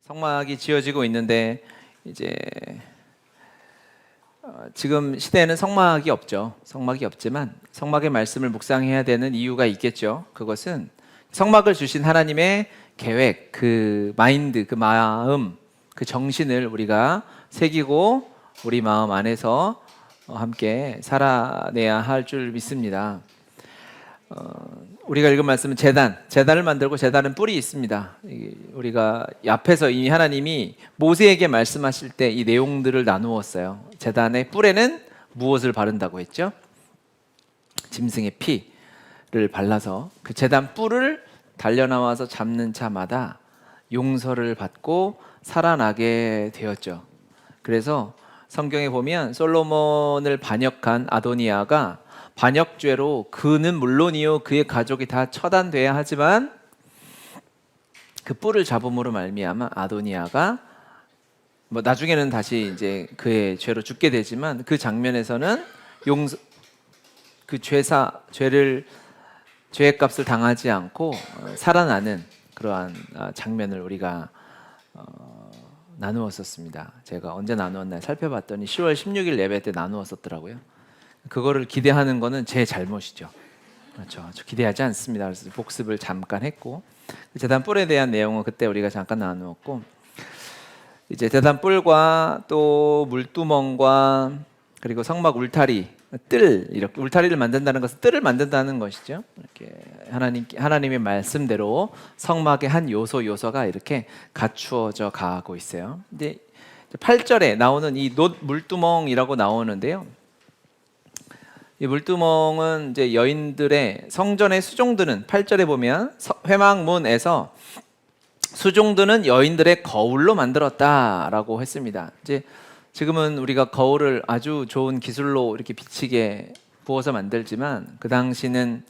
성막이 지어지고 있는데 이제 지금 시대에는 성막이 없죠. 성막이 없지만 성막의 말씀을 묵상해야 되는 이유가 있겠죠. 그것은 성막을 주신 하나님의 계획, 그 마인드, 그 마음, 그 정신을 우리가 새기고 우리 마음 안에서 함께 살아내야 할 줄 믿습니다. 우리가 읽은 말씀은 재단을 만들고 재단은 뿔이 있습니다. 우리가 앞에서 이미 하나님이 모세에게 말씀하실 때 이 내용들을 나누었어요. 재단의 뿔에는 무엇을 바른다고 했죠? 짐승의 피를 발라서 그 재단 뿔을 달려나와서 잡는 자마다 용서를 받고 살아나게 되었죠. 그래서 성경에 보면 솔로몬을 반역한 아도니아가 반역죄로 그는 물론이요 그의 가족이 다 처단돼야 하지만 그 뿔을 잡음으로 말미암아 아도니아가 나중에는 다시 이제 그의 죄로 죽게 되지만 그 장면에서는 그 죄값을 당하지 않고 살아나는 그러한 장면을 우리가 나누었었습니다. 제가 언제 나누었나 살펴봤더니 10월 16일 예배 때 나누었었더라고요. 그거를 기대하는 거는 제 잘못이죠. 그렇죠. 저 기대하지 않습니다. 그래서 복습을 잠깐 했고 재단 뿔에 대한 내용은 그때 우리가 잠깐 나누었고 이제 재단 뿔과 또 물두멍과 그리고 성막 울타리, 이렇게 울타리를 만든다는 것은 뜰을 만든다는 것이죠. 이렇게 하나님의 말씀대로 성막의 한 요소가 이렇게 갖추어져 가고 있어요. 근데 8절에 나오는 이 물두멍이라고 나오는데요. 이 물두멍은 이제 여인들의 성전의 수종드는 8절에 보면 회막문에서 수종드는 여인들의 거울로 만들었다라고 했습니다. 이제 지금은 우리가 거울을 아주 좋은 기술로 이렇게 비치게 부어서 만들지만 그 당시는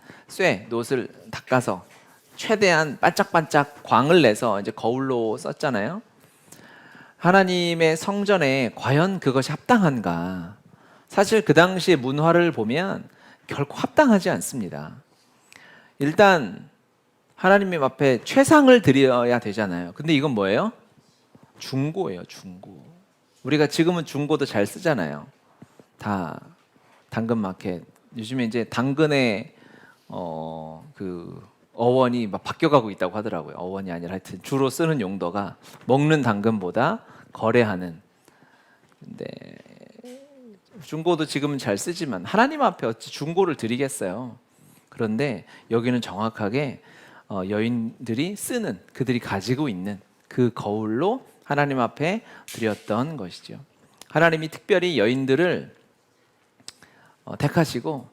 놋을 닦아서 최대한 반짝반짝 광을 내서 이제 거울로 썼잖아요. 하나님의 성전에 과연 그것이 합당한가? 사실 그 당시의 문화를 보면 결코 합당하지 않습니다. 일단 하나님 앞에 최상을 드려야 되잖아요. 근데 이건 뭐예요? 중고예요, 중고. 우리가 지금은 중고도 잘 쓰잖아요. 다 당근마켓. 요즘에 이제 당근의 그 어원이 막 바뀌어가고 있다고 하더라고요. 어원이 아니라 하여튼 주로 쓰는 용도가 먹는 당근보다 거래하는. 근데 중고도 지금은 잘 쓰지만 하나님 앞에 어찌 중고를 드리겠어요. 그런데 여기는 정확하게 여인들이 쓰는, 그들이 가지고 있는 그 거울로 하나님 앞에 드렸던 것이죠. 하나님이 특별히 여인들을 택하시고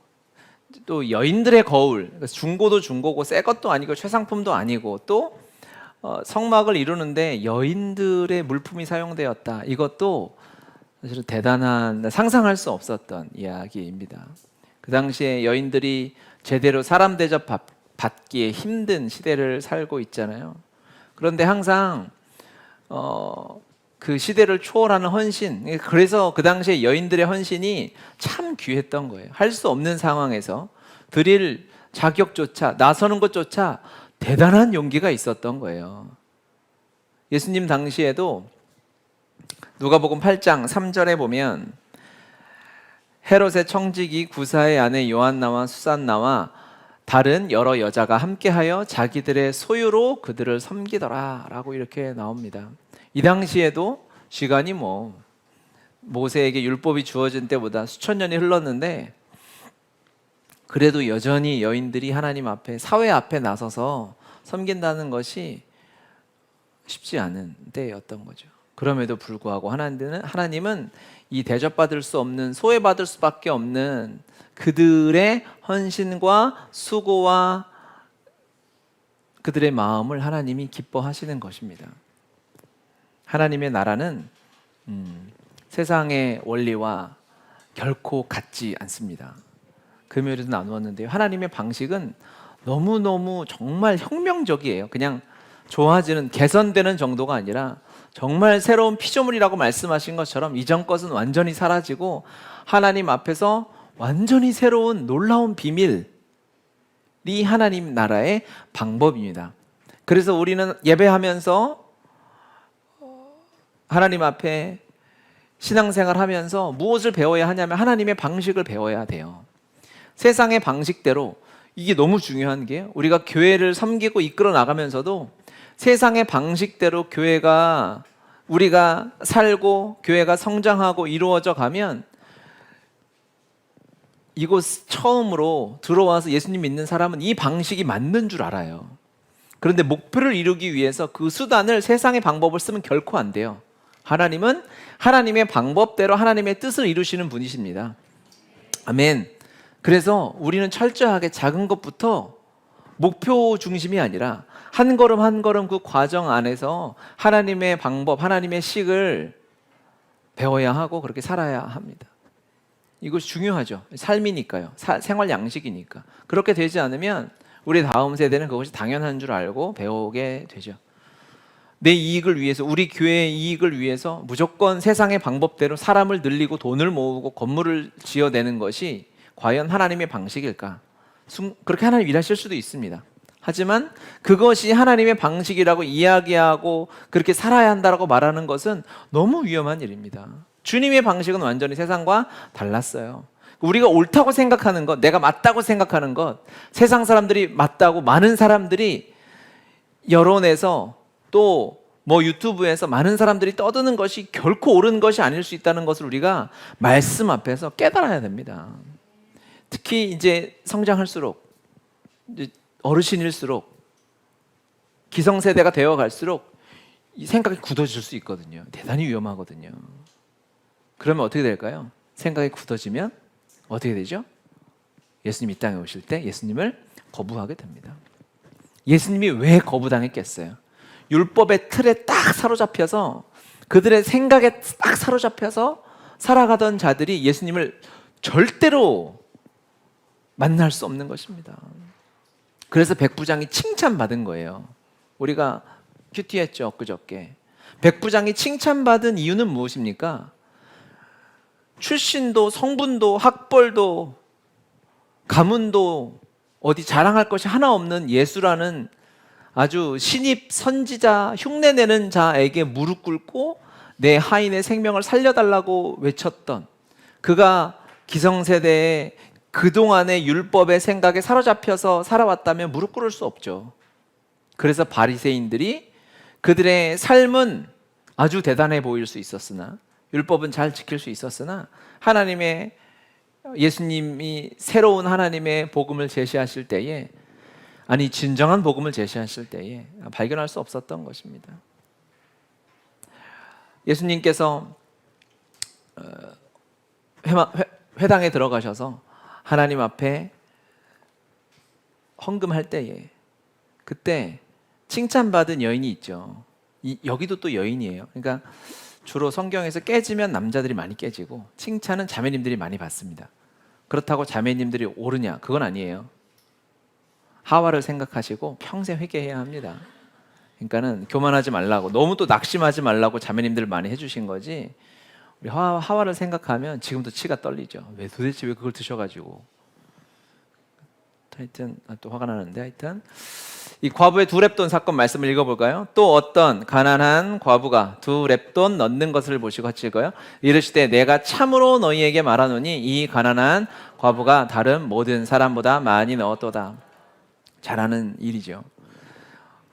또 여인들의 거울, 중고도 중고고 새 것도 아니고 최상품도 아니고 또 성막을 이루는데 여인들의 물품이 사용되었다. 이것도 사실은 대단한, 상상할 수 없었던 이야기입니다. 그 당시에 여인들이 제대로 사람 대접 받기에 힘든 시대를 살고 있잖아요. 그런데 항상 그 시대를 초월하는 헌신, 그래서 그 당시에 여인들의 헌신이 참 귀했던 거예요. 할 수 없는 상황에서 드릴 자격조차, 나서는 것조차 대단한 용기가 있었던 거예요. 예수님 당시에도 누가복음 8장 3절에 보면 헤롯의 청지기 구사의 아내 요한나와 수산나와 다른 여러 여자가 함께하여 자기들의 소유로 그들을 섬기더라 라고 이렇게 나옵니다. 이 당시에도 시간이 모세에게 율법이 주어진 때보다 수천 년이 흘렀는데 그래도 여전히 여인들이 하나님 앞에, 사회 앞에 나서서 섬긴다는 것이 쉽지 않은 때였던 거죠. 그럼에도 불구하고 하나님은 이 대접받을 수 없는, 소외받을 수밖에 없는 그들의 헌신과 수고와 그들의 마음을 하나님이 기뻐하시는 것입니다. 하나님의 나라는 세상의 원리와 결코 같지 않습니다. 금요일에도 나누었는데요. 하나님의 방식은 너무너무 정말 혁명적이에요. 그냥 좋아지는, 개선되는 정도가 아니라 정말 새로운 피조물이라고 말씀하신 것처럼 이전 것은 완전히 사라지고 하나님 앞에서 완전히 새로운 놀라운 비밀이 하나님 나라의 방법입니다. 그래서 우리는 예배하면서 하나님 앞에 신앙생활 하면서 무엇을 배워야 하냐면 하나님의 방식을 배워야 돼요. 세상의 방식대로, 이게 너무 중요한 게 우리가 교회를 섬기고 이끌어 나가면서도 세상의 방식대로 교회가 우리가 살고 교회가 성장하고 이루어져 가면 이곳 처음으로 들어와서 예수님 믿는 사람은 이 방식이 맞는 줄 알아요. 그런데 목표를 이루기 위해서 그 수단을 세상의 방법을 쓰면 결코 안 돼요. 하나님은 하나님의 방법대로 하나님의 뜻을 이루시는 분이십니다. 아멘. 그래서 우리는 철저하게 작은 것부터 목표 중심이 아니라 한 걸음 한 걸음 그 과정 안에서 하나님의 방법, 하나님의 식을 배워야 하고 그렇게 살아야 합니다. 이것이 중요하죠. 삶이니까요. 생활 양식이니까. 그렇게 되지 않으면 우리 다음 세대는 그것이 당연한 줄 알고 배우게 되죠. 내 이익을 위해서, 우리 교회의 이익을 위해서 무조건 세상의 방법대로 사람을 늘리고 돈을 모으고 건물을 지어내는 것이 과연 하나님의 방식일까? 그렇게 하나님 일하실 수도 있습니다. 하지만 그것이 하나님의 방식이라고 이야기하고 그렇게 살아야 한다고 말하는 것은 너무 위험한 일입니다. 주님의 방식은 완전히 세상과 달랐어요. 우리가 옳다고 생각하는 것, 내가 맞다고 생각하는 것, 세상 사람들이 맞다고, 많은 사람들이 여론에서 또 유튜브에서 많은 사람들이 떠드는 것이 결코 옳은 것이 아닐 수 있다는 것을 우리가 말씀 앞에서 깨달아야 됩니다. 특히 이제 성장할수록, 이제 어르신일수록, 기성세대가 되어 갈수록 이 생각이 굳어질 수 있거든요. 대단히 위험하거든요. 그러면 어떻게 될까요? 생각이 굳어지면 어떻게 되죠? 예수님 이 땅에 오실 때 예수님을 거부하게 됩니다. 예수님이 왜 거부당했겠어요? 율법의 틀에 딱 사로잡혀서, 그들의 생각에 딱 사로잡혀서 살아가던 자들이 예수님을 절대로 만날 수 없는 것입니다. 그래서 백부장이 칭찬받은 거예요. 우리가 큐티했죠, 엊그저께. 백부장이 칭찬받은 이유는 무엇입니까? 출신도 성분도 학벌도 가문도 어디 자랑할 것이 하나 없는 예수라는 아주 신입 선지자, 흉내내는 자에게 무릎 꿇고 내 하인의 생명을 살려달라고 외쳤던, 그가 기성세대의 그동안의 율법의 생각에 사로잡혀서 살아왔다면 무릎 꿇을 수 없죠. 그래서 바리새인들이 그들의 삶은 아주 대단해 보일 수 있었으나, 율법은 잘 지킬 수 있었으나, 하나님의, 예수님이 새로운 하나님의 복음을 제시하실 때에, 아니 진정한 복음을 제시하실 때에 발견할 수 없었던 것입니다. 예수님께서 회당에 들어가셔서 하나님 앞에 헌금할 때에, 그때 칭찬받은 여인이 있죠. 여기도 또 여인이에요. 그러니까 주로 성경에서 깨지면 남자들이 많이 깨지고 칭찬은 자매님들이 많이 받습니다. 그렇다고 자매님들이 옳으냐? 그건 아니에요. 하와를 생각하시고 평생 회개해야 합니다. 그러니까는 교만하지 말라고, 너무 또 낙심하지 말라고 자매님들 많이 해주신 거지, 우리 하와를 생각하면 지금도 치가 떨리죠. 도대체 왜 그걸 드셔가지고. 하여튼 또 화가 나는데, 하여튼 이 과부의 두 렙돈 사건 말씀을 읽어볼까요? 또 어떤 가난한 과부가 두 렙돈 넣는 것을 보시고 같이 읽어요. 이르시되 내가 참으로 너희에게 말하노니 이 가난한 과부가 다른 모든 사람보다 많이 넣었도다. 잘하는 일이죠.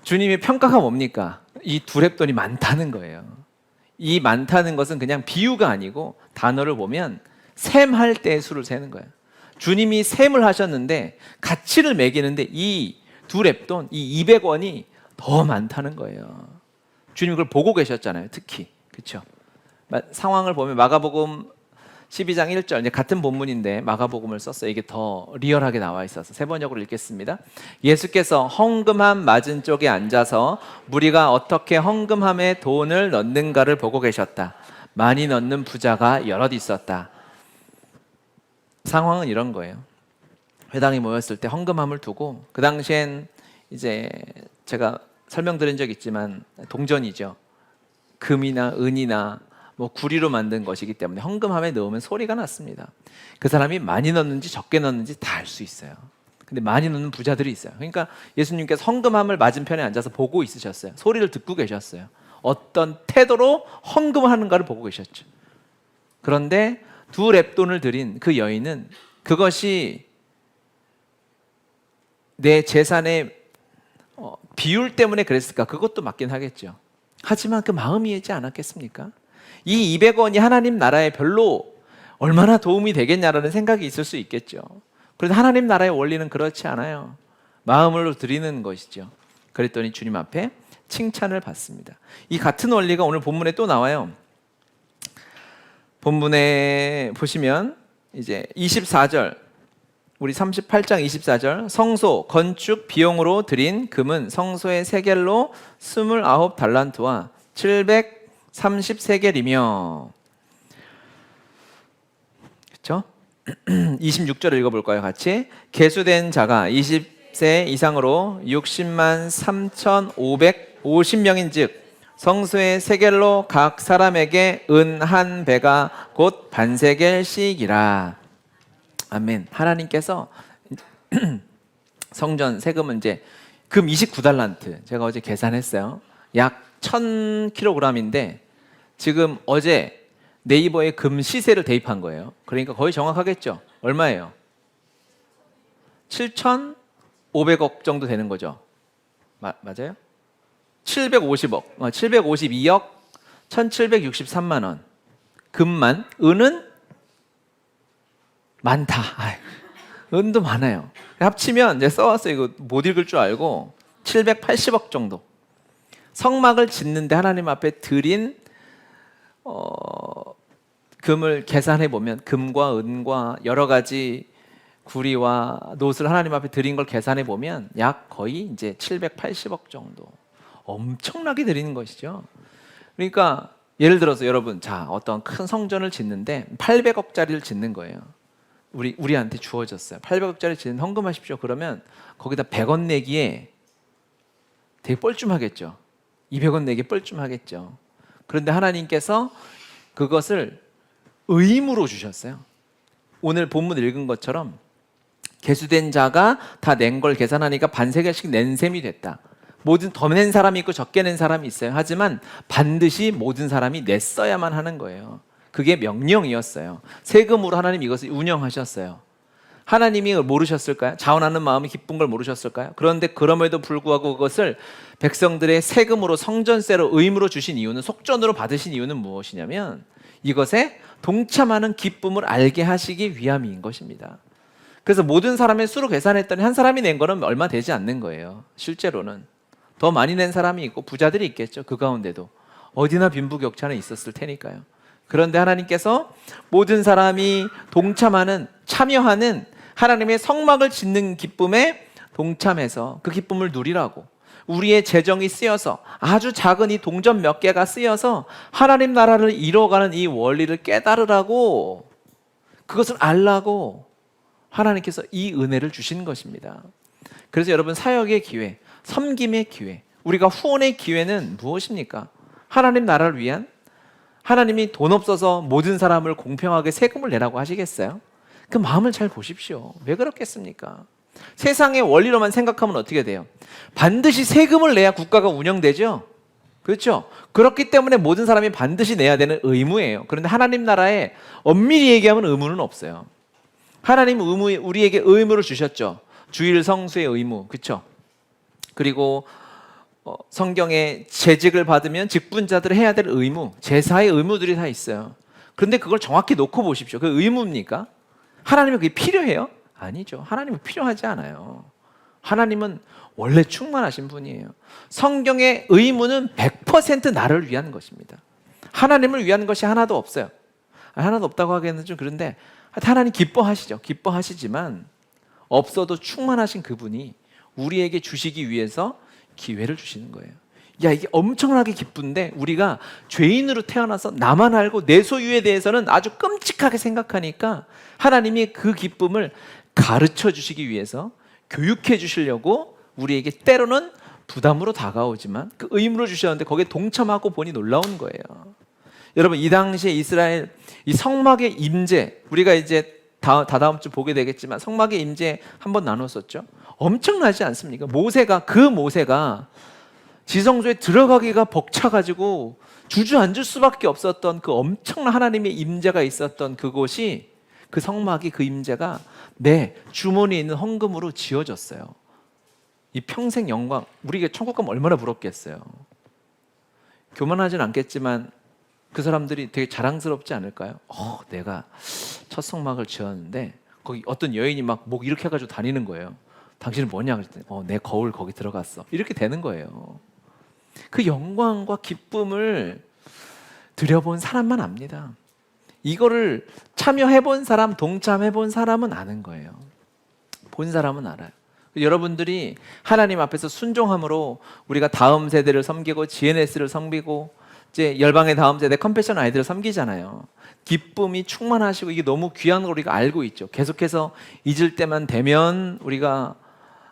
주님의 평가가 뭡니까? 이 두 렙돈이 많다는 거예요. 이 많다는 것은 그냥 비유가 아니고 단어를 보면 셈할 때의 수를 세는 거예요. 주님이 셈을 하셨는데 가치를 매기는데 이 두 렙돈, 이 200원이 더 많다는 거예요. 주님 그걸 보고 계셨잖아요. 특히. 그렇죠? 상황을 보면 마가복음 12장 1절, 이제 같은 본문인데 마가복음을 썼어요. 이게 더 리얼하게 나와 있어서 세 번역으로 읽겠습니다. 예수께서 헌금함 맞은 쪽에 앉아서 무리가 어떻게 헌금함에 돈을 넣는가를 보고 계셨다. 많이 넣는 부자가 여럿 있었다. 상황은 이런 거예요. 회당이 모였을 때 헌금함을 두고, 그 당시엔 이제 제가 설명드린 적 있지만 동전이죠. 금이나 은이나 구리로 만든 것이기 때문에 헌금함에 넣으면 소리가 났습니다. 그 사람이 많이 넣는지 적게 넣는지 다 알 수 있어요. 근데 많이 넣는 부자들이 있어요. 그러니까 예수님께서 헌금함을 맞은편에 앉아서 보고 있으셨어요. 소리를 듣고 계셨어요. 어떤 태도로 헌금을 하는가를 보고 계셨죠. 그런데 2렙돈을 드린 그 여인은 그것이 내 재산의 비율 때문에 그랬을까? 그것도 맞긴 하겠죠. 하지만 그 마음이지 않았겠습니까? 이 200원이 하나님 나라에 별로 얼마나 도움이 되겠냐라는 생각이 있을 수 있겠죠. 그런데 하나님 나라의 원리는 그렇지 않아요. 마음으로 드리는 것이죠. 그랬더니 주님 앞에 칭찬을 받습니다. 이 같은 원리가 오늘 본문에 또 나와요. 본문에 보시면 이제 24절, 우리 38장 24절, 성소 건축 비용으로 드린 금은 성소의 세겔로 29달란트와 730세겔이며, 그렇죠? 26절 읽어볼까요? 같이. 계수된 자가 20세 이상으로 60만 3,550명인즉 성소의 세겔로 각 사람에게 은 한 배가 곧 반세겔씩이라. 아멘. 하나님께서 성전 세금은 이제 금 29달란트, 제가 어제 계산했어요. 약 1000kg인데 지금 어제 네이버에 금 시세를 대입한 거예요. 그러니까 거의 정확하겠죠. 얼마예요? 7,500억 정도 되는 거죠. 맞아요? 750억, 752억 1763만 원. 금만. 은은 많다. 은도 많아요. 합치면 이제 써왔어요. 이거 못 읽을 줄 알고 780억 정도. 성막을 짓는데 하나님 앞에 드린 금을 계산해 보면, 금과 은과 여러 가지 구리와 놋을 하나님 앞에 드린 걸 계산해 보면 약 거의 이제 780억 정도. 엄청나게 드리는 것이죠. 그러니까 예를 들어서 여러분, 자, 어떤 큰 성전을 짓는데 800억짜리를 짓는 거예요. 우리한테 주어졌어요. 800억짜리 짓는 헌금하십시오. 그러면 거기다 100원 내기에 되게 뻘쭘하겠죠. 200원 내기 뻘쭘하겠죠. 그런데 하나님께서 그것을 의무로 주셨어요. 오늘 본문 읽은 것처럼 계수된 자가 다 낸 걸 계산하니까 반세겔씩 낸 셈이 됐다. 모든 더 낸 사람이 있고 적게 낸 사람이 있어요. 하지만 반드시 모든 사람이 냈어야만 하는 거예요. 그게 명령이었어요. 세금으로 하나님 이것을 운영하셨어요. 하나님이 모르셨을까요? 자원하는 마음이 기쁜 걸 모르셨을까요? 그런데 그럼에도 불구하고 그것을 백성들의 세금으로, 성전세로, 의무로 주신 이유는, 속전으로 받으신 이유는 무엇이냐면 이것에 동참하는 기쁨을 알게 하시기 위함인 것입니다. 그래서 모든 사람의 수로 계산했더니 한 사람이 낸 거는 얼마 되지 않는 거예요. 실제로는 더 많이 낸 사람이 있고 부자들이 있겠죠. 그 가운데도 어디나 빈부격차는 있었을 테니까요. 그런데 하나님께서 모든 사람이 동참하는, 참여하는 하나님의 성막을 짓는 기쁨에 동참해서 그 기쁨을 누리라고, 우리의 재정이 쓰여서, 아주 작은 이 동전 몇 개가 쓰여서 하나님 나라를 이뤄가는 이 원리를 깨달으라고, 그것을 알라고 하나님께서 이 은혜를 주신 것입니다. 그래서 여러분, 사역의 기회, 섬김의 기회, 우리가 후원의 기회는 무엇입니까? 하나님 나라를 위한, 하나님이 돈 없어서 모든 사람을 공평하게 세금을 내라고 하시겠어요? 그 마음을 잘 보십시오. 왜 그렇겠습니까? 세상의 원리로만 생각하면 어떻게 돼요? 반드시 세금을 내야 국가가 운영되죠? 그렇죠? 그렇기 때문에 모든 사람이 반드시 내야 되는 의무예요. 그런데 하나님 나라에 엄밀히 얘기하면 의무는 없어요. 하나님은 우리에게 의무를 주셨죠. 주일 성수의 의무, 그렇죠? 그리고 성경에 재직을 받으면 직분자들이 해야 될 의무, 제사의 의무들이 다 있어요. 그런데 그걸 정확히 놓고 보십시오. 그 의무입니까? 하나님은 그게 필요해요? 아니죠. 하나님은 필요하지 않아요. 하나님은 원래 충만하신 분이에요. 성경의 의무는 100% 나를 위한 것입니다. 하나님을 위한 것이 하나도 없어요. 하나도 없다고 하기에는 좀 그런데 하나님 기뻐하시죠. 기뻐하시지만 없어도 충만하신 그분이 우리에게 주시기 위해서 기회를 주시는 거예요. 야, 이게 엄청나게 기쁜데 우리가 죄인으로 태어나서 나만 알고 내 소유에 대해서는 아주 끔찍하게 생각하니까 하나님이 그 기쁨을 가르쳐 주시기 위해서, 교육해 주시려고 우리에게 때로는 부담으로 다가오지만 그 의무로 주셨는데 거기에 동참하고 보니 놀라운 거예요. 여러분, 이 당시에 이스라엘 이 성막의 임재, 우리가 이제 다다음 주 보게 되겠지만 성막의 임재 한번 나눴었죠. 엄청나지 않습니까? 모세가 지성소에 들어가기가 벅차가지고 주저앉을 수밖에 없었던 그 엄청난 하나님의 임재가 있었던 그곳이, 그 성막이, 그 임재가 내 주머니에 있는 헌금으로 지어졌어요. 이 평생 영광, 우리가 천국 가면 얼마나 부럽겠어요. 교만하진 않겠지만 그 사람들이 되게 자랑스럽지 않을까요? 내가 첫 성막을 지었는데 거기 어떤 여인이 막 목 이렇게 해가지고 다니는 거예요. 당신은 뭐냐 그랬더니 내 거울 거기 들어갔어. 이렇게 되는 거예요. 그 영광과 기쁨을 들여본 사람만 압니다. 이거를 참여해본 사람, 동참해본 사람은 아는 거예요. 본 사람은 알아요. 여러분들이 하나님 앞에서 순종함으로 우리가 다음 세대를 섬기고 GNS를 섬기고 이제 열방의 다음 세대 컴패션 아이들을 섬기잖아요. 기쁨이 충만하시고 이게 너무 귀한 걸 우리가 알고 있죠. 계속해서 잊을 때만 되면 우리가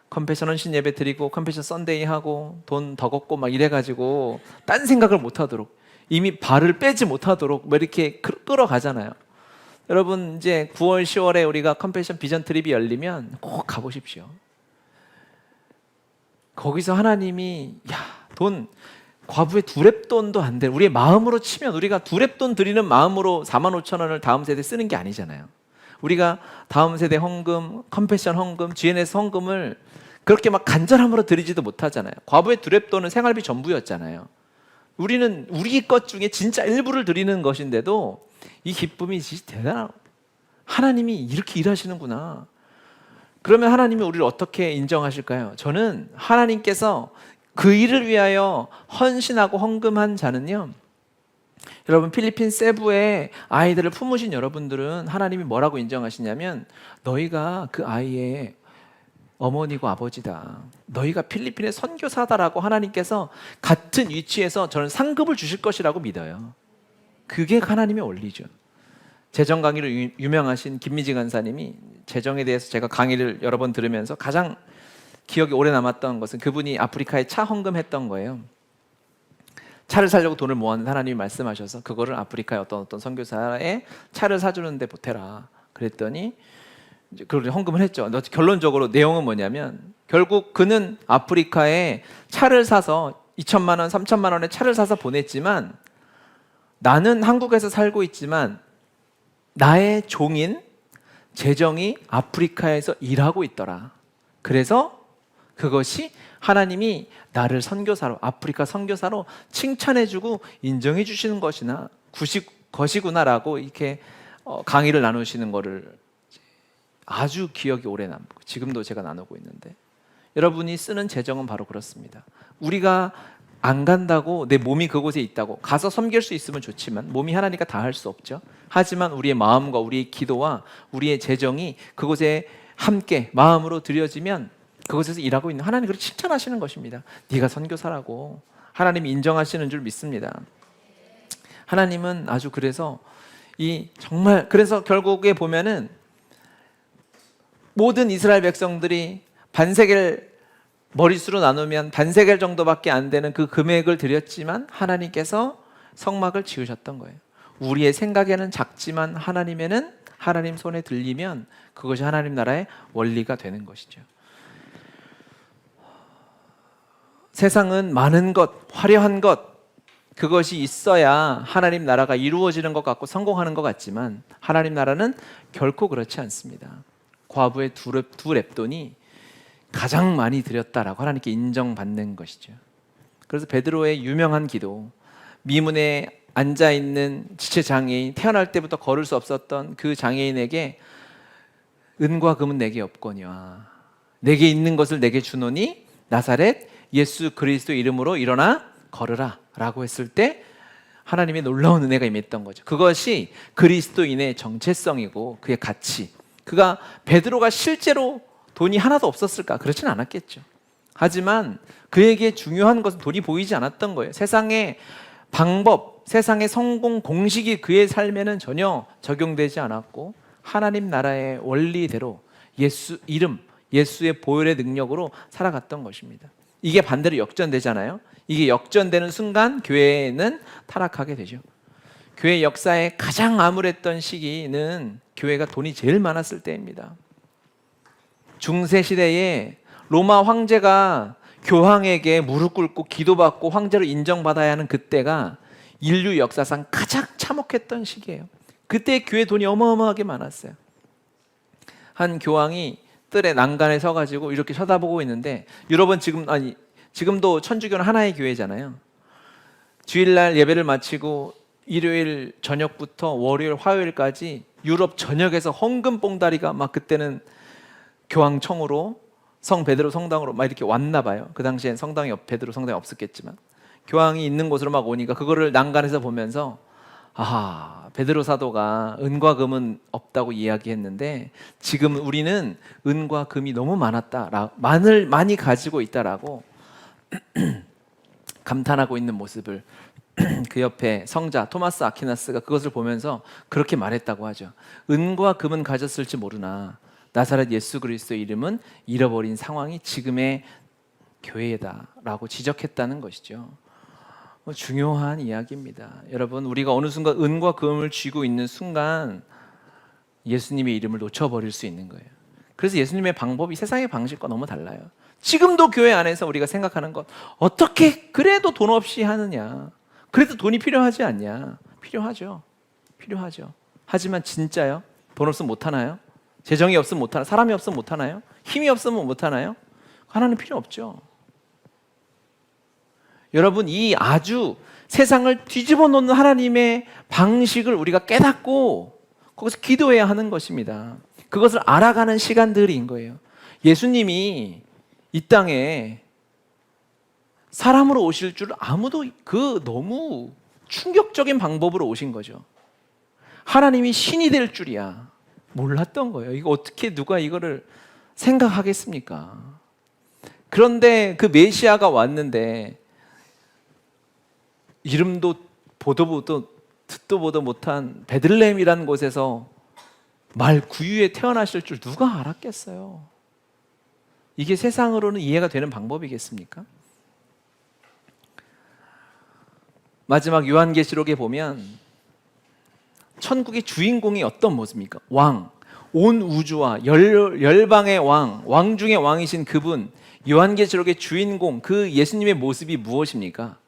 컴패션 헌신 예배 드리고 컴패션 썬데이 하고 돈 더 걷고 막 이래가지고 딴 생각을 못하도록, 이미 발을 빼지 못하도록 뭐 이렇게 끌어가잖아요. 여러분 이제 9월 10월에 우리가 컴패션 비전 트립이 열리면 꼭 가보십시오. 거기서 하나님이 돈 과부의 두렙돈도 안 돼. 우리의 마음으로 치면 우리가 두렙돈 드리는 마음으로 45,000원을 다음 세대에 쓰는 게 아니잖아요. 우리가 다음 세대 헌금, 컴패션 헌금, GNS 헌금을 그렇게 막 간절함으로 드리지도 못하잖아요. 과부의 두렙돈은 생활비 전부였잖아요. 우리는 우리 것 중에 진짜 일부를 드리는 것인데도 이 기쁨이 진짜 대단하고, 하나님이 이렇게 일하시는구나. 그러면 하나님이 우리를 어떻게 인정하실까요? 저는 하나님께서 그 일을 위하여 헌신하고 헌금한 자는요, 여러분 필리핀 세부의 아이들을 품으신 여러분들은 하나님이 뭐라고 인정하시냐면 너희가 그 아이의 어머니고 아버지다. 너희가 필리핀의 선교사다라고 하나님께서 같은 위치에서 저는 상급을 주실 것이라고 믿어요. 그게 하나님의 원리죠. 재정 강의로 유명하신 김미지 간사님이 재정에 대해서 제가 강의를 여러 번 들으면서 가장 기억에 오래 남았던 것은 그분이 아프리카에 차 헌금했던 거예요. 차를 사려고 돈을 모았는데 하나님이 말씀하셔서 그거를 아프리카의 어떤 선교사에 차를 사주는데 보태라. 그랬더니 이제 그걸 헌금을 했죠. 결론적으로 내용은 뭐냐면 결국 그는 아프리카에 차를 사서 2천만 원, 3천만 원에 차를 사서 보냈지만 나는 한국에서 살고 있지만 나의 종인 재정이 아프리카에서 일하고 있더라. 그래서 그것이 하나님이 나를 선교사로, 아프리카 선교사로 칭찬해주고 인정해 주시는 것이구나라고 이렇게 강의를 나누시는 거를 아주 기억이 오래 남고 지금도 제가 나누고 있는데, 여러분이 쓰는 재정은 바로 그렇습니다. 우리가 안 간다고 내 몸이 그곳에 있다고 가서 섬길 수 있으면 좋지만 몸이 하나니까 다 할 수 없죠. 하지만 우리의 마음과 우리의 기도와 우리의 재정이 그곳에 함께 마음으로 드려지면 그곳에서 일하고 있는 하나님, 그렇게 칭찬하시는 것입니다. 네가 선교사라고 하나님이 인정하시는 줄 믿습니다. 하나님은 아주 그래서 정말 그래서 결국에 보면은 모든 이스라엘 백성들이 반세겔 머릿수로 나누면 반세겔 정도밖에 안 되는 그 금액을 드렸지만 하나님께서 성막을 지으셨던 거예요. 우리의 생각에는 작지만 하나님에는, 하나님 손에 들리면 그것이 하나님 나라의 원리가 되는 것이죠. 세상은 많은 것, 화려한 것, 그것이 있어야 하나님 나라가 이루어지는 것 같고 성공하는 것 같지만 하나님 나라는 결코 그렇지 않습니다. 과부의 두 렙돈이 가장 많이 드렸다라고 하나님께 인정받는 것이죠. 그래서 베드로의 유명한 기도, 미문에 앉아있는 지체장애인, 태어날 때부터 걸을 수 없었던 그 장애인에게 은과 금은 내게 없거니와 내게 있는 것을 내게 주노니 나사렛 예수 그리스도 이름으로 일어나 걸으라 라고 했을 때 하나님의 놀라운 은혜가 임했던 거죠. 그것이 그리스도인의 정체성이고 그의 가치. 그가 베드로가 실제로 돈이 하나도 없었을까? 그렇지는 않았겠죠. 하지만 그에게 중요한 것은 돈이 보이지 않았던 거예요. 세상의 방법, 세상의 성공 공식이 그의 삶에는 전혀 적용되지 않았고 하나님 나라의 원리대로 예수 이름, 예수의 보혈의 능력으로 살아갔던 것입니다. 이게 반대로 역전되잖아요. 이게 역전되는 순간 교회는 타락하게 되죠. 교회 역사에 가장 암울했던 시기는 교회가 돈이 제일 많았을 때입니다. 중세 시대에 로마 황제가 교황에게 무릎 꿇고 기도받고 황제로 인정받아야 하는 그때가 인류 역사상 가장 참혹했던 시기예요. 그때 교회 돈이 어마어마하게 많았어요. 한 교황이 뜰에 난간에 서가지고 이렇게 쳐다보고 있는데, 유럽은 지금도 천주교는 하나의 교회잖아요. 주일날 예배를 마치고 일요일 저녁부터 월요일 화요일까지 유럽 전역에서 헌금 뽕다리가 막 그때는 교황청으로 성 베드로 성당으로 막 이렇게 왔나 봐요. 그 당시엔 베드로 성당이 없었겠지만 교황이 있는 곳으로 막 오니까 그거를 난간에서 보면서 베드로 사도가 은과 금은 없다고 이야기했는데 지금 우리는 은과 금이 너무 많이 가지고 있다라고 감탄하고 있는 모습을 그 옆에 성자 토마스 아퀴나스가 그것을 보면서 그렇게 말했다고 하죠. 은과 금은 가졌을지 모르나 나사렛 예수 그리스도의 이름은 잃어버린 상황이 지금의 교회다라고 지적했다는 것이죠. 중요한 이야기입니다. 여러분, 우리가 어느 순간 은과 금을 쥐고 있는 순간 예수님의 이름을 놓쳐버릴 수 있는 거예요. 그래서 예수님의 방법이 세상의 방식과 너무 달라요. 지금도 교회 안에서 우리가 생각하는 것, 어떻게 그래도 돈 없이 하느냐, 그래도 돈이 필요하지 않냐. 필요하죠. 하지만 진짜요? 돈 없으면 못하나요? 재정이 없으면 못하나요? 사람이 없으면 못하나요? 힘이 없으면 못하나요? 하나는 필요 없죠. 여러분, 이 아주 세상을 뒤집어 놓는 하나님의 방식을 우리가 깨닫고 거기서 기도해야 하는 것입니다. 그것을 알아가는 시간들인 거예요. 예수님이 이 땅에 사람으로 오실 줄 아무도 너무 충격적인 방법으로 오신 거죠. 하나님이 신이 될 줄이야 몰랐던 거예요. 이거 어떻게 누가 이거를 생각하겠습니까? 그런데 그 메시아가 왔는데 이름도 듣도 보도 못한 베들레헴이라는 곳에서 말 구유에 태어나실 줄 누가 알았겠어요? 이게 세상으로는 이해가 되는 방법이겠습니까? 마지막 요한계시록에 보면 천국의 주인공이 어떤 모습입니까? 왕, 온 우주와 열방의 왕 중의 왕이신 그분, 요한계시록의 주인공, 그 예수님의 모습이 무엇입니까?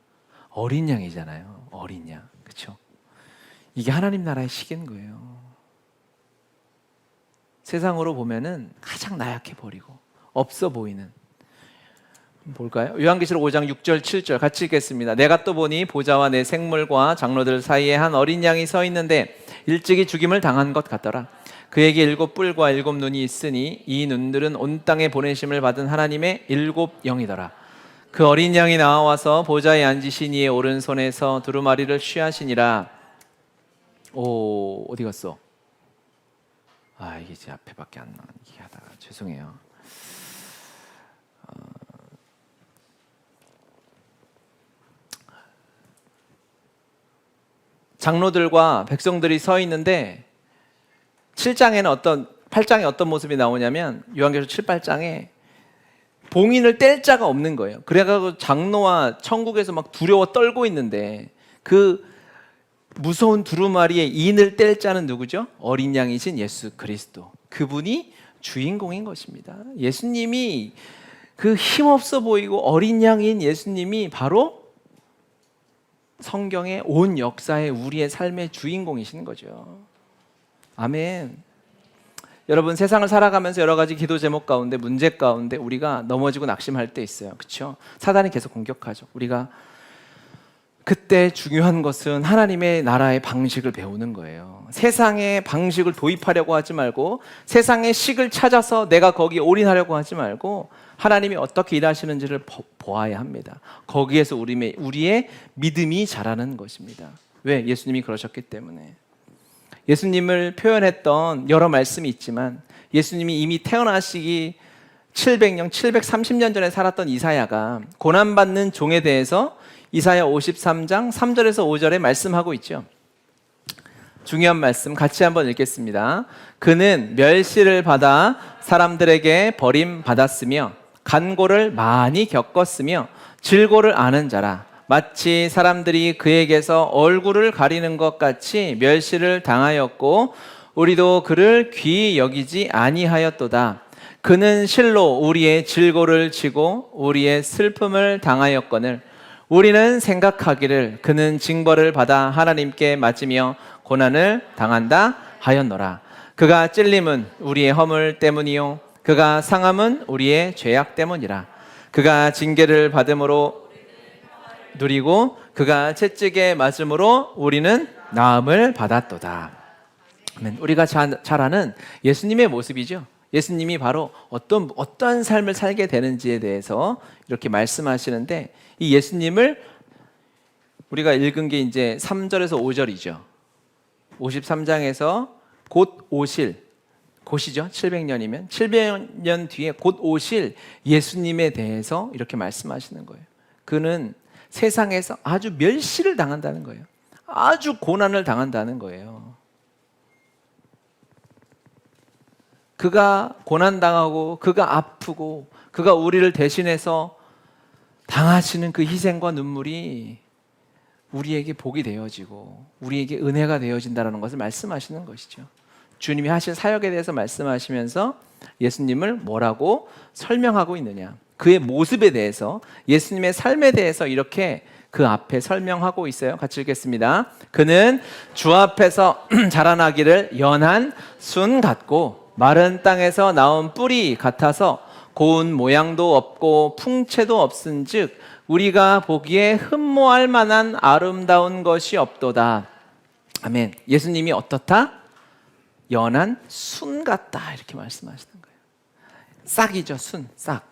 어린 양이잖아요. 어린 양, 그렇죠? 이게 하나님 나라의 시계인 거예요. 세상으로 보면은 가장 나약해 버리고 없어 보이는, 볼까요? 요한계시록 5장 6절 7절 같이 읽겠습니다. 내가 또 보니 보좌와 내 생물과 장로들 사이에 한 어린 양이 서 있는데 일찍이 죽임을 당한 것 같더라. 그에게 7 뿔과 7 눈이 있으니 이 눈들은 온 땅에 보내심을 받은 하나님의 7 영이더라. 그 어린 양이 나와서 보좌에 앉으신 이의 오른손에서 두루마리를 취하시니라. 어디 갔어? 이게 제 앞에밖에 안 나와. 이게 하다가 죄송해요. 장로들과 백성들이 서 있는데 8장에 어떤 모습이 나오냐면 요한계시록 7, 8장에 봉인을 뗄 자가 없는 거예요. 그래가지고 장로와 천국에서 막 두려워 떨고 있는데 그 무서운 두루마리에 인을 뗄 자는 누구죠? 어린 양이신 예수 그리스도. 그분이 주인공인 것입니다. 예수님이 그 힘없어 보이고 어린 양인 예수님이 바로 성경의 온 역사에 우리의 삶의 주인공이신 거죠. 아멘. 여러분, 세상을 살아가면서 여러 가지 기도 제목 가운데, 문제 가운데 우리가 넘어지고 낙심할 때 있어요. 그렇죠? 사단이 계속 공격하죠. 우리가 그때 중요한 것은 하나님의 나라의 방식을 배우는 거예요. 세상의 방식을 도입하려고 하지 말고, 세상의 식을 찾아서 내가 거기에 올인하려고 하지 말고 하나님이 어떻게 일하시는지를 보아야 합니다. 거기에서 우리의 믿음이 자라는 것입니다. 왜? 예수님이 그러셨기 때문에. 예수님을 표현했던 여러 말씀이 있지만 예수님이 이미 태어나시기 730년 전에 살았던 이사야가 고난받는 종에 대해서 이사야 53장 3절에서 5절에 말씀하고 있죠. 중요한 말씀 같이 한번 읽겠습니다. 그는 멸시를 받아 사람들에게 버림받았으며 간고를 많이 겪었으며 질고를 아는 자라. 마치 사람들이 그에게서 얼굴을 가리는 것 같이 멸시를 당하였고 우리도 그를 귀히 여기지 아니하였도다. 그는 실로 우리의 질고를 지고 우리의 슬픔을 당하였거늘 우리는 생각하기를 그는 징벌을 받아 하나님께 맞으며 고난을 당한다 하였노라. 그가 찔림은 우리의 허물 때문이요 그가 상함은 우리의 죄악 때문이라. 그가 징계를 받음으로 누리고 그가 채찍에 맞음으로 우리는 나음을 받았도다. 우리가 잘 아는 예수님의 모습이죠. 예수님이 바로 어떤 삶을 살게 되는지에 대해서 이렇게 말씀하시는데, 이 예수님을 우리가 읽은 게 이제 3절에서 5절이죠. 53장에서 곧 오실, 곧이죠. 700년이면 700년 뒤에 곧 오실 예수님에 대해서 이렇게 말씀하시는 거예요. 그는 세상에서 아주 멸시를 당한다는 거예요. 아주 고난을 당한다는 거예요. 그가 고난당하고 그가 아프고 그가 우리를 대신해서 당하시는 그 희생과 눈물이 우리에게 복이 되어지고 우리에게 은혜가 되어진다는 것을 말씀하시는 것이죠. 주님이 하신 사역에 대해서 말씀하시면서 예수님을 뭐라고 설명하고 있느냐, 그의 모습에 대해서, 예수님의 삶에 대해서 이렇게 그 앞에 설명하고 있어요. 같이 읽겠습니다. 그는 주 앞에서 자라나기를 연한 순 같고 마른 땅에서 나온 뿌리 같아서 고운 모양도 없고 풍채도 없은즉 우리가 보기에 흠모할 만한 아름다운 것이 없도다. 아멘. 예수님이 어떻다? 연한 순 같다, 이렇게 말씀하시는 거예요. 싹이죠, 순, 싹.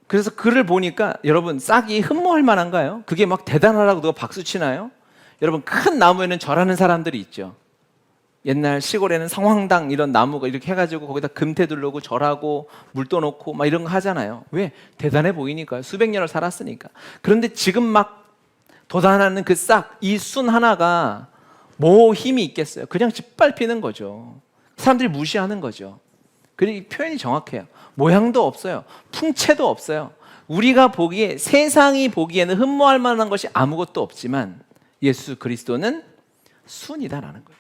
그래서 그를 보니까 여러분, 싹이 흠모할 만한가요? 그게 막 대단하다고 누가 박수 치나요? 여러분, 큰 나무에는 절하는 사람들이 있죠. 옛날 시골에는 성황당 이런 나무가 이렇게 해가지고 거기다 금태 두르고 절하고 물 떠놓고 막 이런 거 하잖아요. 왜? 대단해 보이니까요. 수백 년을 살았으니까. 그런데 지금 막 돋아나는 그 싹, 이 순 하나가 뭐 힘이 있겠어요? 그냥 짓밟히는 거죠. 사람들이 무시하는 거죠. 그리고 표현이 정확해요. 모양도 없어요. 풍채도 없어요. 우리가 보기에, 세상이 보기에는 흠모할 만한 것이 아무것도 없지만 예수 그리스도는 순이다라는 거예요.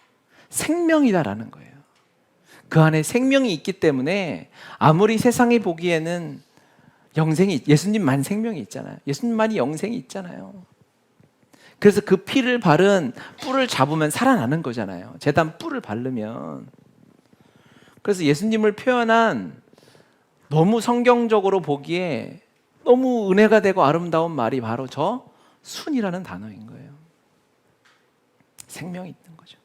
생명이다라는 거예요. 그 안에 생명이 있기 때문에 아무리 세상이 보기에는 예수님만 생명이 있잖아요. 예수님만이 영생이 있잖아요. 그래서 그 피를 바른 뿔을 잡으면 살아나는 거잖아요. 제단 뿔을 바르면. 그래서 예수님을 표현한 너무 성경적으로 보기에 너무 은혜가 되고 아름다운 말이 바로 저 순이라는 단어인 거예요. 생명이 있는 거죠.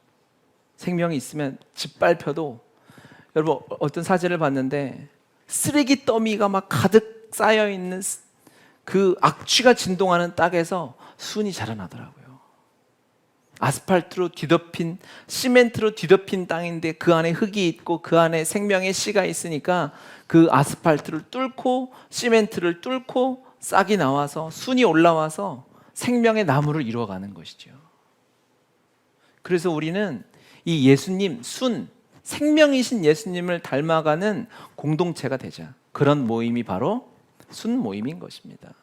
생명이 있으면 짓밟혀도, 여러분 어떤 사진을 봤는데 쓰레기 더미가 막 가득 쌓여 있는 그 악취가 진동하는 땅에서 순이 자라나더라고요. 아스팔트로 뒤덮인, 시멘트로 뒤덮인 땅인데 그 안에 흙이 있고 그 안에 생명의 씨가 있으니까 그 아스팔트를 뚫고 시멘트를 뚫고 싹이 나와서 순이 올라와서 생명의 나무를 이루어가는 것이죠. 그래서 우리는 이 예수님, 순, 생명이신 예수님을 닮아가는 공동체가 되자. 그런 모임이 바로 순 모임인 것입니다.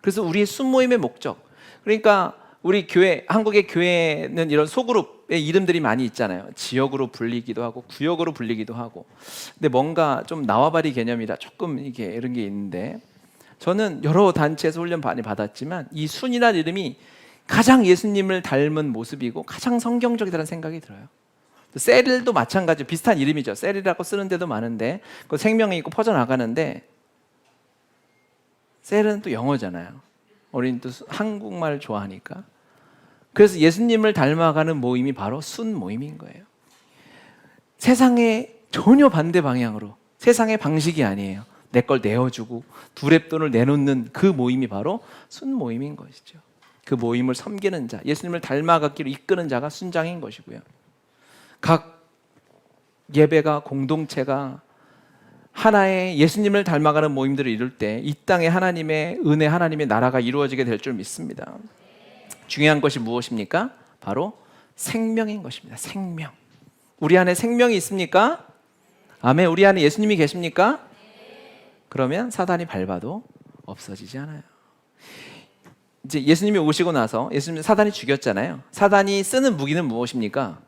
그래서 우리의 순 모임의 목적, 그러니까 우리 교회, 한국의 교회는 이런 소그룹의 이름들이 많이 있잖아요. 지역으로 불리기도 하고 구역으로 불리기도 하고. 근데 뭔가 좀 나와바리 개념이라 조금 이게 이런 게 있는데, 저는 여러 단체에서 훈련 많이 받았지만 이 순이라는 이름이 가장 예수님을 닮은 모습이고 가장 성경적이라는 생각이 들어요. 셀도 마찬가지, 비슷한 이름이죠. 셀이라고 쓰는 데도 많은데 그 생명이 있고 퍼져나가는데, 셀은 또 영어잖아요. 우리는 또 한국말 좋아하니까. 그래서 예수님을 닮아가는 모임이 바로 순 모임인 거예요. 세상에 전혀 반대 방향으로, 세상의 방식이 아니에요. 내 걸 내어주고 두랩돈을 내놓는 그 모임이 바로 순 모임인 것이죠. 그 모임을 섬기는 자, 예수님을 닮아가기로 이끄는 자가 순장인 것이고요. 각 예배가, 공동체가 하나의 예수님을 닮아가는 모임들을 이룰 때 이 땅에 하나님의 은혜, 하나님의 나라가 이루어지게 될 줄 믿습니다. 중요한 것이 무엇입니까? 바로 생명인 것입니다. 생명. 우리 안에 생명이 있습니까? 아멘. 우리 안에 예수님이 계십니까? 그러면 사단이 밟아도 없어지지 않아요. 이제 예수님이 오시고 나서 예수님 사단이 죽였잖아요. 사단이 쓰는 무기는 무엇입니까?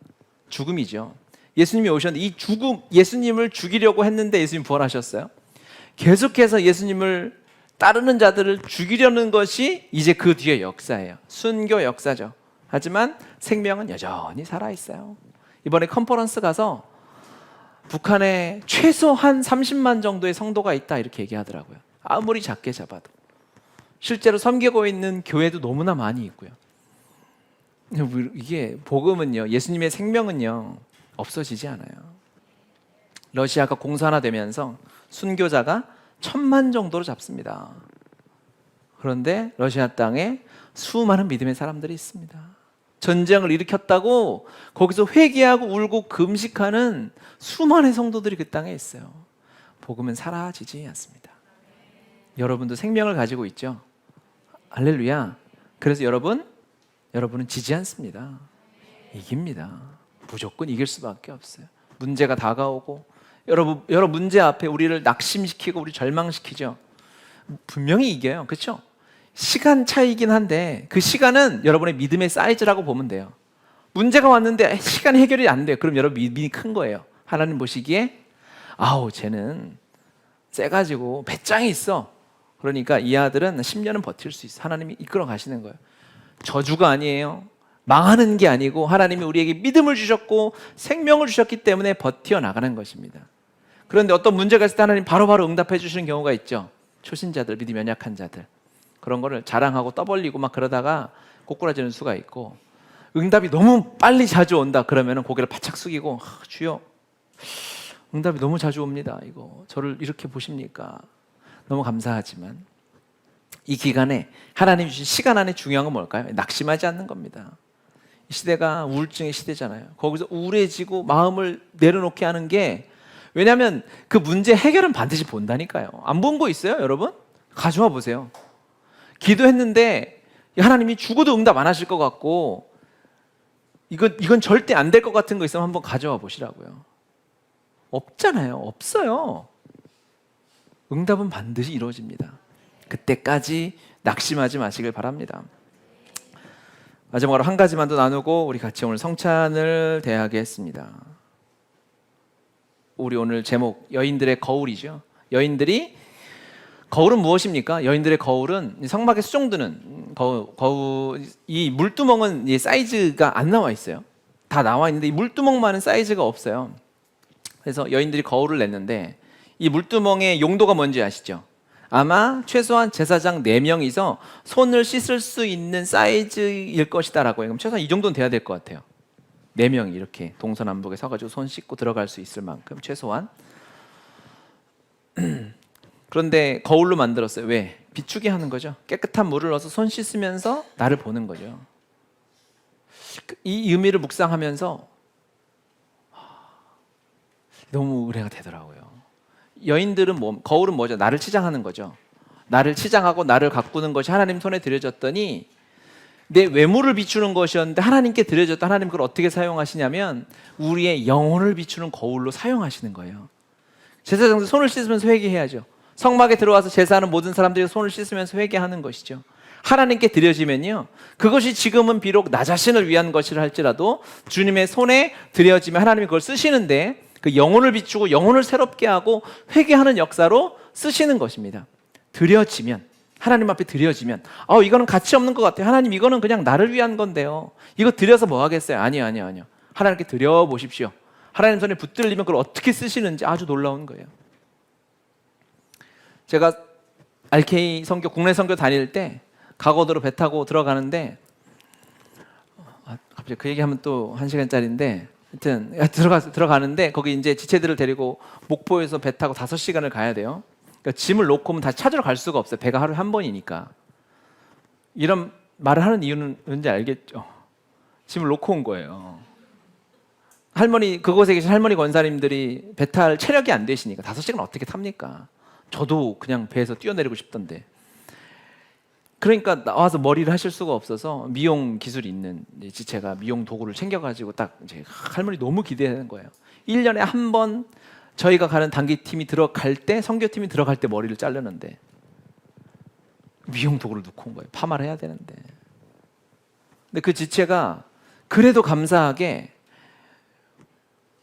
죽음이죠. 예수님이 오셨는데 이 죽음, 예수님을 죽이려고 했는데 예수님 부활하셨어요. 계속해서 예수님을 따르는 자들을 죽이려는 것이 이제 그 뒤의 역사예요. 순교 역사죠. 하지만 생명은 여전히 살아있어요. 이번에 컨퍼런스 가서 북한에 최소한 30만 정도의 성도가 있다 이렇게 얘기하더라고요. 아무리 작게 잡아도. 실제로 섬기고 있는 교회도 너무나 많이 있고요. 이게 복음은요, 예수님의 생명은요 없어지지 않아요. 러시아가 공산화되면서 순교자가 1000만 정도로 잡습니다. 그런데 러시아 땅에 수많은 믿음의 사람들이 있습니다. 전쟁을 일으켰다고 거기서 회개하고 울고 금식하는 수많은 성도들이 그 땅에 있어요. 복음은 사라지지 않습니다. 여러분도 생명을 가지고 있죠. 할렐루야. 그래서 여러분은 지지 않습니다. 이깁니다. 무조건 이길 수밖에 없어요. 문제가 다가오고 여러 문제 앞에 우리를 낙심시키고 우리 절망시키죠. 분명히 이겨요. 그렇죠? 시간 차이긴 한데 그 시간은 여러분의 믿음의 사이즈라고 보면 돼요. 문제가 왔는데 시간 해결이 안 돼요. 그럼 여러분 믿음이 큰 거예요. 하나님 보시기에 아우 쟤는 세가지고 배짱이 있어. 그러니까 이 아들은 10년은 버틸 수 있어. 하나님이 이끌어 가시는 거예요. 저주가 아니에요. 망하는 게 아니고 하나님이 우리에게 믿음을 주셨고 생명을 주셨기 때문에 버텨나가는 것입니다. 그런데 어떤 문제가 있을 때 하나님 바로바로 응답해 주시는 경우가 있죠. 초신자들, 믿음이 연약한 자들. 그런 거를 자랑하고 떠벌리고 막 그러다가 꼬꾸라지는 수가 있고, 응답이 너무 빨리 자주 온다 그러면 고개를 바짝 숙이고 주여 응답이 너무 자주 옵니다. 이거 저를 이렇게 보십니까? 너무 감사하지만 이 기간에 하나님 주신 시간 안에 중요한 건 뭘까요? 낙심하지 않는 겁니다. 이 시대가 우울증의 시대잖아요. 거기서 우울해지고 마음을 내려놓게 하는 게, 왜냐하면 그 문제 해결은 반드시 본다니까요. 안 본 거 있어요 여러분? 가져와 보세요. 기도했는데 하나님이 죽어도 응답 안 하실 것 같고 이건 절대 안 될 것 같은 거 있으면 한번 가져와 보시라고요. 없잖아요. 없어요. 응답은 반드시 이루어집니다. 그때까지 낙심하지 마시길 바랍니다. 마지막으로 한 가지만 더 나누고 우리 같이 오늘 성찬을 대하겠습니다. 우리 오늘 제목 여인들의 거울이죠. 거울은 무엇입니까? 여인들의 거울은 성막에 수종드는 거울, 이 물두멍은 이 사이즈가 안 나와 있어요. 다 나와 있는데 이 물두멍만은 사이즈가 없어요. 그래서 여인들이 거울을 냈는데 이 물두멍의 용도가 뭔지 아시죠? 아마 최소한 제사장 4명이서 손을 씻을 수 있는 사이즈일 것이다라고 해요. 그럼 최소한 이 정도는 돼야 될 것 같아요. 4명이 이렇게 동서남북에 서가지고 손 씻고 들어갈 수 있을 만큼 최소한. 그런데 거울로 만들었어요. 왜? 비추게 하는 거죠. 깨끗한 물을 넣어서 손 씻으면서 나를 보는 거죠. 이 의미를 묵상하면서 너무 의뢰가 되더라고요. 여인들은 거울은 뭐죠? 나를 치장하는 거죠. 나를 치장하고 나를 가꾸는 것이 하나님 손에 드려졌더니 내 외모를 비추는 것이었는데 하나님께 드려졌다. 하나님 그걸 어떻게 사용하시냐면 우리의 영혼을 비추는 거울로 사용하시는 거예요. 제사장들 손을 씻으면서 회개해야죠. 성막에 들어와서 제사하는 모든 사람들이 손을 씻으면서 회개하는 것이죠. 하나님께 드려지면요, 그것이 지금은 비록 나 자신을 위한 것이라 할지라도 주님의 손에 드려지면 하나님이 그걸 쓰시는데 그 영혼을 비추고 영혼을 새롭게 하고 회개하는 역사로 쓰시는 것입니다. 드려지면, 하나님 앞에 드려지면 이거는 가치 없는 것 같아요. 하나님 이거는 그냥 나를 위한 건데요. 이거 드려서 뭐 하겠어요? 아니요. 하나님께 드려보십시오. 하나님 손에 붙들리면 그걸 어떻게 쓰시는지 아주 놀라운 거예요. 제가 RK 선교, 국내 선교 다닐 때 가거도로 배 타고 들어가는데 갑자기 그 얘기하면 또 1시간짜리인데 하여튼 들어가는데 거기 이제 지체들을 데리고 목포에서 배 타고 5시간을 가야 돼요. 그러니까 짐을 놓고 오면 다시 찾으러 갈 수가 없어요. 배가 하루에 한 번이니까. 이런 말을 하는 이유는 뭔지 알겠죠? 짐을 놓고 온 거예요. 그곳에 계신 할머니 권사님들이 배 탈 체력이 안 되시니까 5시간 어떻게 탑니까? 저도 그냥 배에서 뛰어내리고 싶던데. 그러니까 나와서 머리를 하실 수가 없어서 미용 기술이 있는 지체가 미용 도구를 챙겨가지고 딱 이제 할머니 너무 기대하는 거예요. 1년에 한 번 저희가 가는 단기팀이 들어갈 때, 선교팀이 들어갈 때 머리를 자르는데 미용 도구를 놓고 온 거예요. 파마를 해야 되는데. 근데 그 지체가 그래도 감사하게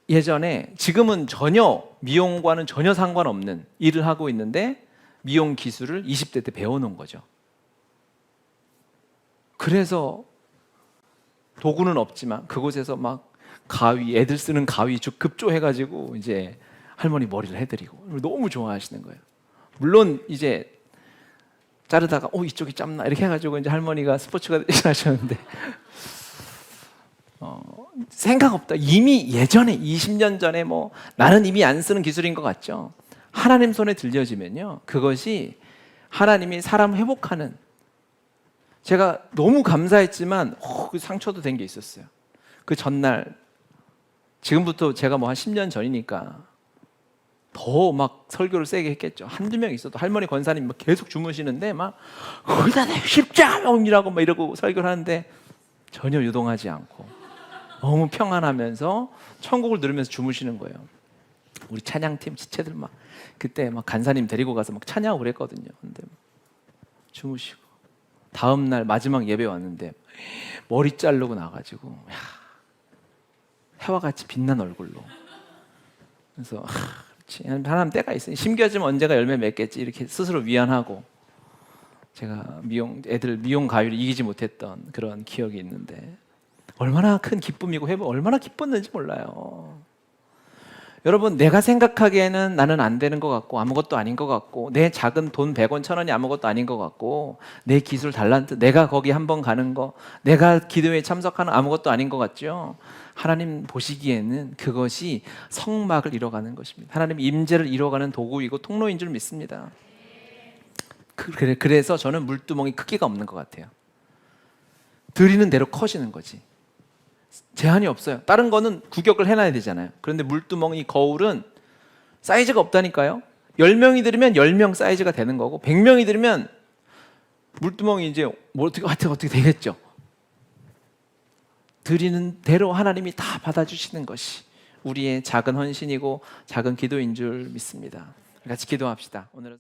예전에 지금은 전혀 미용과는 전혀 상관없는 일을 하고 있는데 미용 기술을 20대 때 배워놓은 거죠. 그래서 도구는 없지만 그곳에서 막 가위, 애들 쓰는 가위 급조해가지고 이제 할머니 머리를 해드리고 너무 좋아하시는 거예요. 물론 이제 자르다가 이쪽이 짧나 이렇게 해가지고 이제 할머니가 스포츠가 하셨는데 생각 없다. 이미 예전에 20년 전에 뭐 나는 이미 안 쓰는 기술인 것 같죠. 하나님 손에 들려지면요, 그것이 하나님이 사람 회복하는, 제가 너무 감사했지만 그 상처도 된 게 있었어요. 그 전날, 지금부터 제가 뭐 한 10년 전이니까 더 막 설교를 세게 했겠죠. 한두 명 있어도 할머니 권사님 막 계속 주무시는데 막 거기다 십자명이라고 막 이러고 설교를 하는데 전혀 유동하지 않고 너무 평안하면서 천국을 누리면서 주무시는 거예요. 우리 찬양팀 지체들 막 그때 막 간사님 데리고 가서 막 찬양하고 그랬거든요. 근데 주무시고 다음 날 마지막 예배 왔는데 머리 자르고 나가지고 해와 같이 빛난 얼굴로. 그래서 하나님 때가 있어요. 심겨지면 언제가 열매 맺겠지 이렇게 스스로 위안하고, 제가 애들 미용 가위를 이기지 못했던 그런 기억이 있는데 얼마나 큰 기쁨이고 회복, 얼마나 기뻤는지 몰라요. 여러분, 내가 생각하기에는 나는 안 되는 것 같고 아무것도 아닌 것 같고 내 작은 돈 100원 1000원이 아무것도 아닌 것 같고 내 기술 달란트, 내가 거기 한번 가는 거, 내가 기도회에 참석하는 아무것도 아닌 것 같죠. 하나님 보시기에는 그것이 성막을 이뤄가는 것입니다. 하나님 임재를 이뤄가는 도구이고 통로인 줄 믿습니다. 그래서 저는 물두멍이 크기가 없는 것 같아요. 드리는 대로 커지는 거지. 제한이 없어요. 다른 거는 구격을 해놔야 되잖아요. 그런데 물두멍이, 거울은 사이즈가 없다니까요. 10명이 들으면 10명 사이즈가 되는 거고 100명이 들으면 물두멍이 이제 어떻게 되겠죠. 드리는 대로 하나님이 다 받아주시는 것이 우리의 작은 헌신이고 작은 기도인 줄 믿습니다. 같이 기도합시다. 오늘은